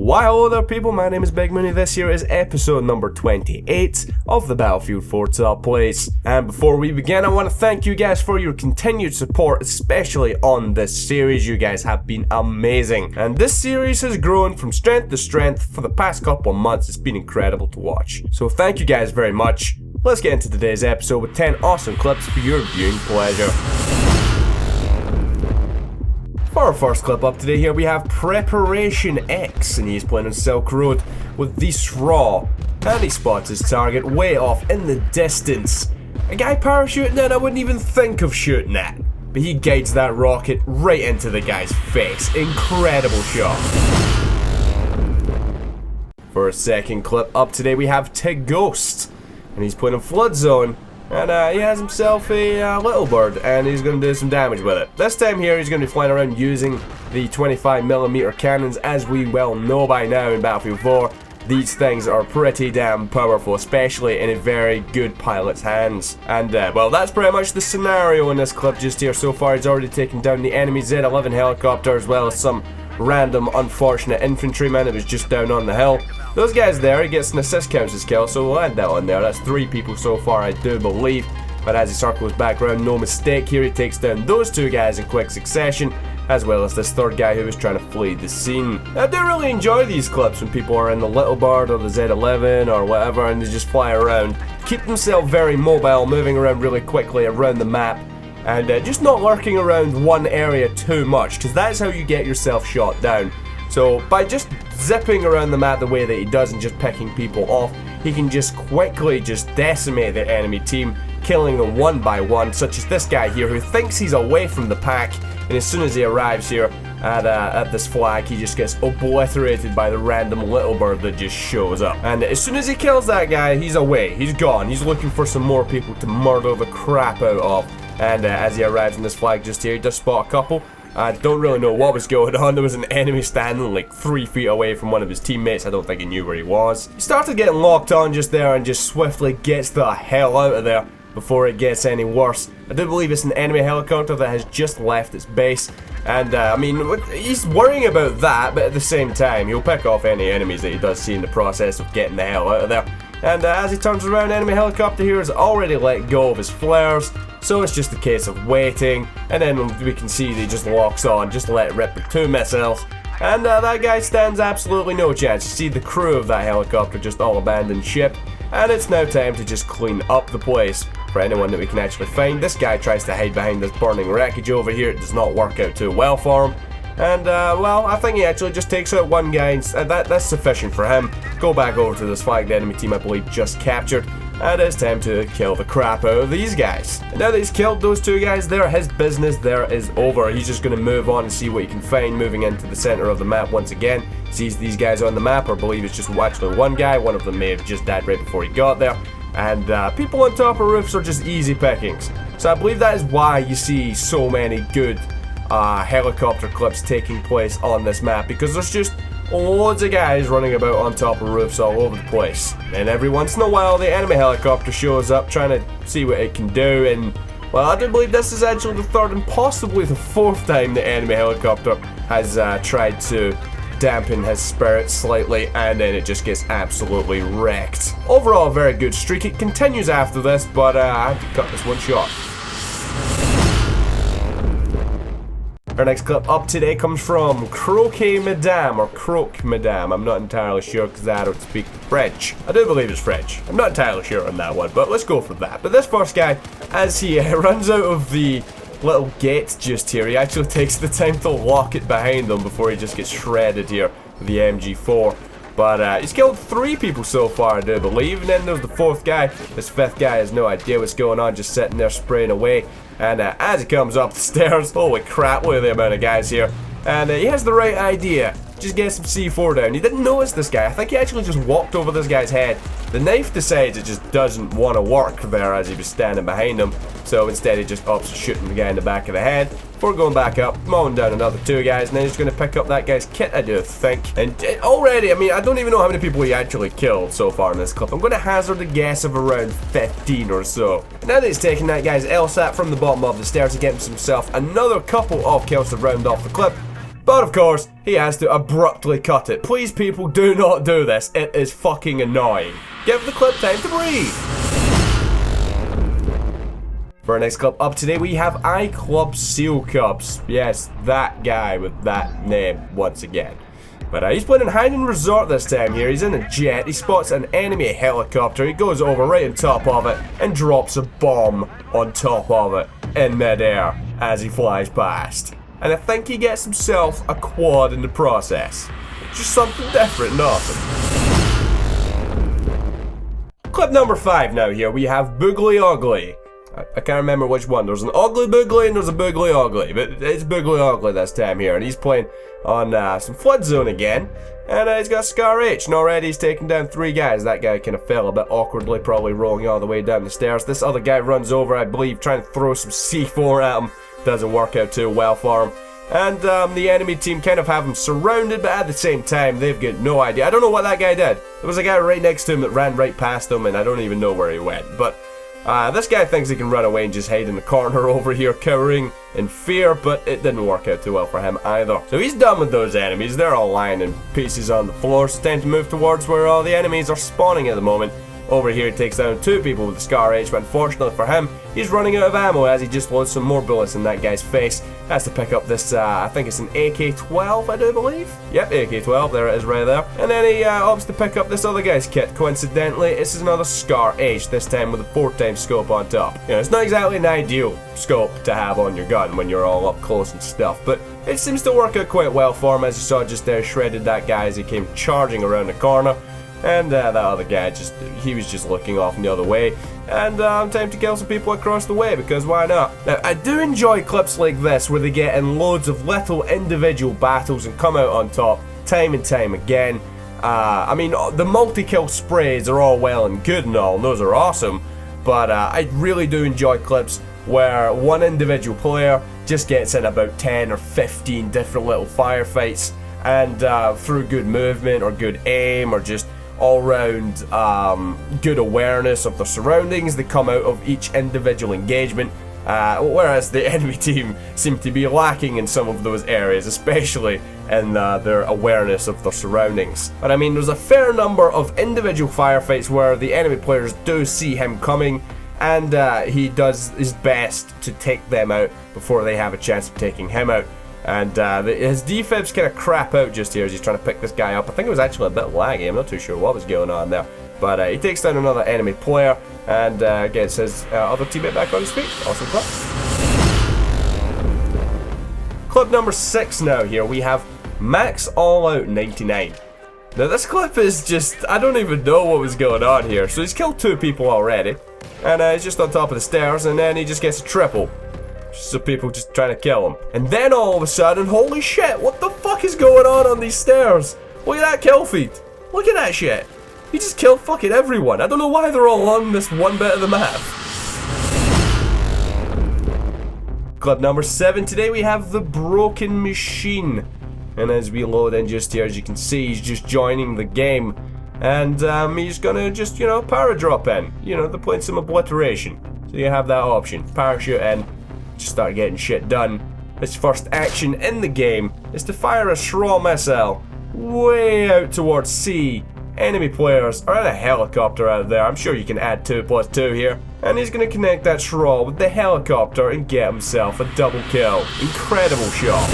Why hello there people, my name is Big Mooney. This here is episode number 28 of the Battlefield 4 Top Plays. And before we begin, I want to thank you guys for your continued support, especially on this series. You guys have been amazing. And this series has grown from strength to strength for the past couple of months. It's been incredible to watch. So thank you guys very much. Let's get into today's episode with 10 awesome clips for your viewing pleasure. For our first clip up today here we have Preparation X, and he's playing on Silk Road with the Straw, and he spots his target way off in the distance. A guy parachuting in I wouldn't even think of shooting at, but he guides that rocket right into the guy's face. Incredible shot. For a second clip up today we have Ghost, and he's playing on Flood Zone. And he has himself a little bird, and he's going to do some damage with it. This time here he's going to be flying around using the 25mm cannons. As we well know by now in Battlefield 4, these things are pretty damn powerful, especially in a very good pilot's hands. And well, that's pretty much the scenario in this clip just here. So far he's already taken down the enemy Z-11 helicopter, as well as some random unfortunate infantryman that was just down on the hill. Those guys there, he gets an assist, counts his kill, so we'll add that on there. That's 3 people so far, I do believe. But as he circles back around, no mistake here, he takes down those 2 guys in quick succession, as well as this 3rd guy who was trying to flee the scene. I do really enjoy these clips when people are in the Little Bird or the Z-11 or whatever, and they just fly around, keep themselves very mobile, moving around really quickly around the map, and just not lurking around one area too much, because that's how you get yourself shot down. So by just zipping around the map the way that he does and just picking people off, he can just quickly just decimate the enemy team, killing them one by one, such as this guy here who thinks he's away from the pack, and as soon as he arrives here at this flag, he just gets obliterated by the random little bird that just shows up. And as soon as he kills that guy, he's away, he's gone, he's looking for some more people to murder the crap out of. And as he arrives in this flag just here, he does spot a couple. I don't really know what was going on. There was an enemy standing like 3 feet away from one of his teammates. I don't think he knew where he was. He started getting locked on just there and just swiftly gets the hell out of there before it gets any worse. I do believe it's an enemy helicopter that has just left its base. And I mean, he's worrying about that, but at the same time, he'll pick off any enemies that he does see in the process of getting the hell out of there. And as he turns around, enemy helicopter here has already let go of his flares, so it's just a case of waiting, and then we can see that he just locks on, just let it rip with 2 missiles, and that guy stands absolutely no chance. You see the crew of that helicopter just all abandon ship, and it's now time to just clean up the place for anyone that we can actually find. This guy tries to hide behind this burning wreckage over here. It does not work out too well for him. And, well, I think he actually just takes out 1 guy, and that's sufficient for him. Go back over to this flag the enemy team, I believe, just captured. And it's time to kill the crap out of these guys. And now that he's killed those 2 guys there, his business there is over. He's just going to move on and see what he can find, moving into the center of the map once again. Sees these guys on the map, or believe it's just actually 1 guy. One of them may have just died right before he got there. And people on top of roofs are just easy pickings. So I believe that is why you see so many good helicopter clips taking place on this map, because there's just loads of guys running about on top of roofs all over the place. And every once in a while the enemy helicopter shows up trying to see what it can do, and well, I do believe this is actually the 3rd and possibly the 4th time the enemy helicopter has tried to dampen his spirits slightly, and then it just gets absolutely wrecked. Overall a very good streak. It continues after this, but I have to cut this one short. Our next clip up today comes from Croquet Madam, or Croquet Madam. I'm not entirely sure because I don't speak French. I do believe it's French. I'm not entirely sure on that one, but let's go for that. But this first guy, as he runs out of the little gate just here, he actually takes the time to lock it behind him before he just gets shredded here with the MG4. But he's killed 3 people so far, I do believe, and then there's the 4th guy. This 5th guy has no idea what's going on, just sitting there spraying away. And as he comes up the stairs, holy crap, look at the amount of guys here. And he has the right idea. Just get some C4 down. He didn't notice this guy. I think he actually just walked over this guy's head. The knife decides it just doesn't want to work there as he was standing behind him. So instead he just opts shooting the guy in the back of the head before going back up, mowing down another 2 guys, and then he's going to pick up that guy's kit, I do think. And already, I mean, I don't even know how many people he actually killed so far in this clip. I'm going to hazard a guess of around 15 or so. And now that he's taking that guy's LSAT from the bottom of the stairs, he gets himself another couple of kills to round off the clip. But of course, he has to abruptly cut it. Please, people, do not do this. It is fucking annoying. Give the clip time to breathe. For our next clip up today, we have iClub Seal Cups. Yes, that guy with that name once again. But he's playing in Hiding Resort this time here. He's in a jet, he spots an enemy helicopter, he goes over right on top of it and drops a bomb on top of it in midair as he flies past. And I think he gets himself a quad in the process. Just something different and awesome. Clip number 5 now here, we have Boogly Ugly. I can't remember which one. There's an Ugly Boogly and there's a Boogly Ugly. But it's Boogly Ugly this time here. And he's playing on some Flood Zone again. And he's got Scar H. And already he's taken down 3 guys. That guy kind of fell a bit awkwardly, probably rolling all the way down the stairs. This other guy runs over, I believe, trying to throw some C4 at him. Doesn't work out too well for him. And the enemy team kind of have him surrounded, but at the same time, they've got no idea. I don't know what that guy did. There was a guy right next to him that ran right past him, and I don't even know where he went. But this guy thinks he can run away and just hide in the corner over here, cowering in fear, but it didn't work out too well for him either. So he's done with those enemies. They're all lying in pieces on the floor. So time to move towards where all the enemies are spawning at the moment. Over here, he takes down 2 people with the Scar H, but unfortunately for him, he's running out of ammo as he just loads some more bullets in that guy's face. Has to pick up this, I think it's an AK-12, I do believe? Yep, AK-12, there it is right there. And then he opts to pick up this other guy's kit. Coincidentally, this is another Scar H, this time with a 4x scope on top. You know, it's not exactly an ideal scope to have on your gun when you're all up close and stuff, but it seems to work out quite well for him, as you saw just there, shredded that guy as he came charging around the corner. And that other guy, he was just looking off the other way. And time to kill some people across the way, because why not? Now, I do enjoy clips like this where they get in loads of little individual battles and come out on top time and time again. I mean, the multi-kill sprays are all well and good and all, and those are awesome. But I really do enjoy clips where one individual player just gets in about 10 or 15 different little firefights. And through good movement or good aim or just all-round good awareness of the surroundings, they come out of each individual engagement, whereas the enemy team seem to be lacking in some of those areas, especially in their awareness of their surroundings. But I mean, there's a fair number of individual firefights where the enemy players do see him coming, and he does his best to take them out before they have a chance of taking him out. And his defibs kind of crap out just here as he's trying to pick this guy up. I think it was actually a bit laggy, I'm not too sure what was going on there. But he takes down another enemy player and gets his other teammate back on his feet. Awesome clip. Clip number 6 now here, we have Max All Out 99. Now this clip is just, I don't even know what was going on here. So he's killed 2 people already. And he's just on top of the stairs, and then he just gets a triple. So people just trying to kill him. And then all of a sudden, holy shit, what the fuck is going on these stairs? Look at that kill feed. Look at that shit. He just killed fucking everyone. I don't know why they're all on this one bit of the map. Clip number 7, today we have TheBrokenMachine. And as we load in just here, as you can see, he's just joining the game. And he's gonna just, you know, paradrop in. You know, they're playing some obliteration. So you have that option. Parachute in. Just start getting shit done. His first action in the game is to fire a straw missile way out towards C. Enemy players are in a helicopter out there. I'm sure you can add 2 plus 2 here. And he's going to connect that straw with the helicopter and get himself a double kill. Incredible shot.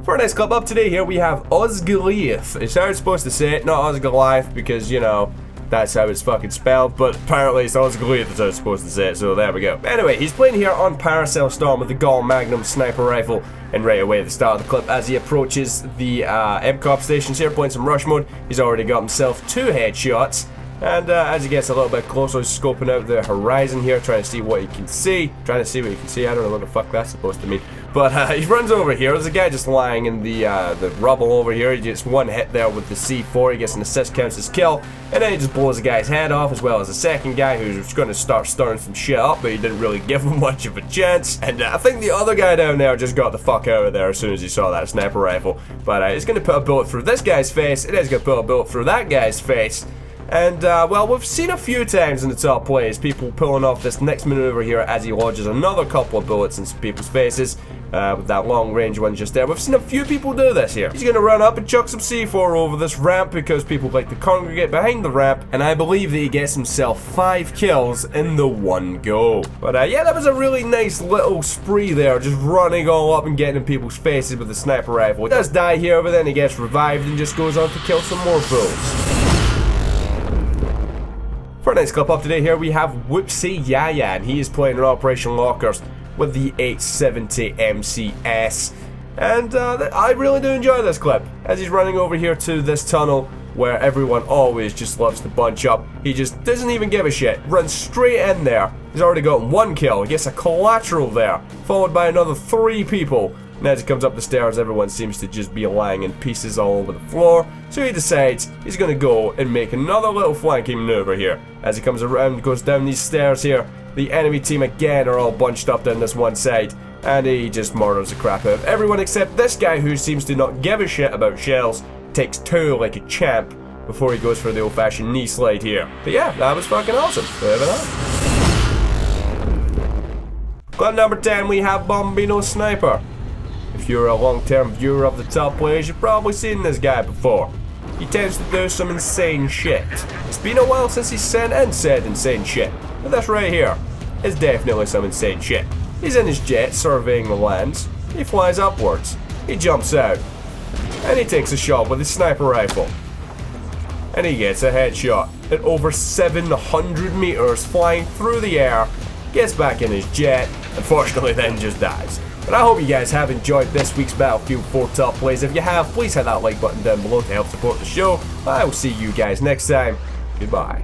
For our next clip up today here, we have Osgoliath. It's how it's supposed to say it, not Osgoliath, because, you know, that's how it's fucking spelled, but apparently it's Osgoliath that's how it's supposed to say it, so there we go. Anyway, he's playing here on Paracel Storm with the Gall Magnum sniper rifle, and right away at the start of the clip, as he approaches the MCOP stations here, playing some rush mode, he's already got himself 2 headshots. And as he gets a little bit closer, he's scoping out the horizon here, trying to see what he can see. I don't know what the fuck that's supposed to mean. But he runs over here. There's a guy just lying in the rubble over here. He gets 1 hit there with the C4. He gets an assist, counts his kill. And then he just blows the guy's head off, as well as a second guy who's going to start stirring some shit up, but he didn't really give him much of a chance. And I think the other guy down there just got the fuck out of there as soon as he saw that sniper rifle. But he's going to put a bullet through this guy's face. It is going to put a bullet through that guy's face. And, well, we've seen a few times in the top plays people pulling off this next maneuver here as he lodges another couple of bullets in some people's faces. with that long range one just there. We've seen a few people do this here. He's going to run up and chuck some C4 over this ramp because people like to congregate behind the ramp, and I believe that he gets himself 5 kills in the one go. But yeah, that was a really nice little spree there, just running all up and getting in people's faces with the sniper rifle. He does die here, but then he gets revived and just goes on to kill some more fools. For our next clip up today here, we have Whoopsie Yaya, and he is playing in Operation Lockers with the 870 MCS. And I really do enjoy this clip, as he's running over here to this tunnel where everyone always just loves to bunch up. He just doesn't even give a shit, runs straight in there. He's already gotten 1 kill, he gets a collateral there, followed by another 3 people. And as he comes up the stairs, everyone seems to just be lying in pieces all over the floor. So he decides he's going to go and make another little flanking maneuver here. As he comes around, goes down these stairs here, the enemy team again are all bunched up down this one side. And he just murders the crap out of everyone except this guy who seems to not give a shit about shells. Takes 2 like a champ before he goes for the old-fashioned knee slide here. But yeah, that was fucking awesome. Clip number 10, we have Bumbino Sniper. If you're a long-term viewer of the top players, you've probably seen this guy before. He tends to do some insane shit. It's been a while since he's said insane shit, but this right here is definitely some insane shit. He's in his jet surveying the lands, he flies upwards, he jumps out, and he takes a shot with his sniper rifle. And he gets a headshot at over 700 meters flying through the air, gets back in his jet, unfortunately then just dies. But I hope you guys have enjoyed this week's Battlefield 4 Top Plays. If you have, please hit that like button down below to help support the show. I will see you guys next time. Goodbye.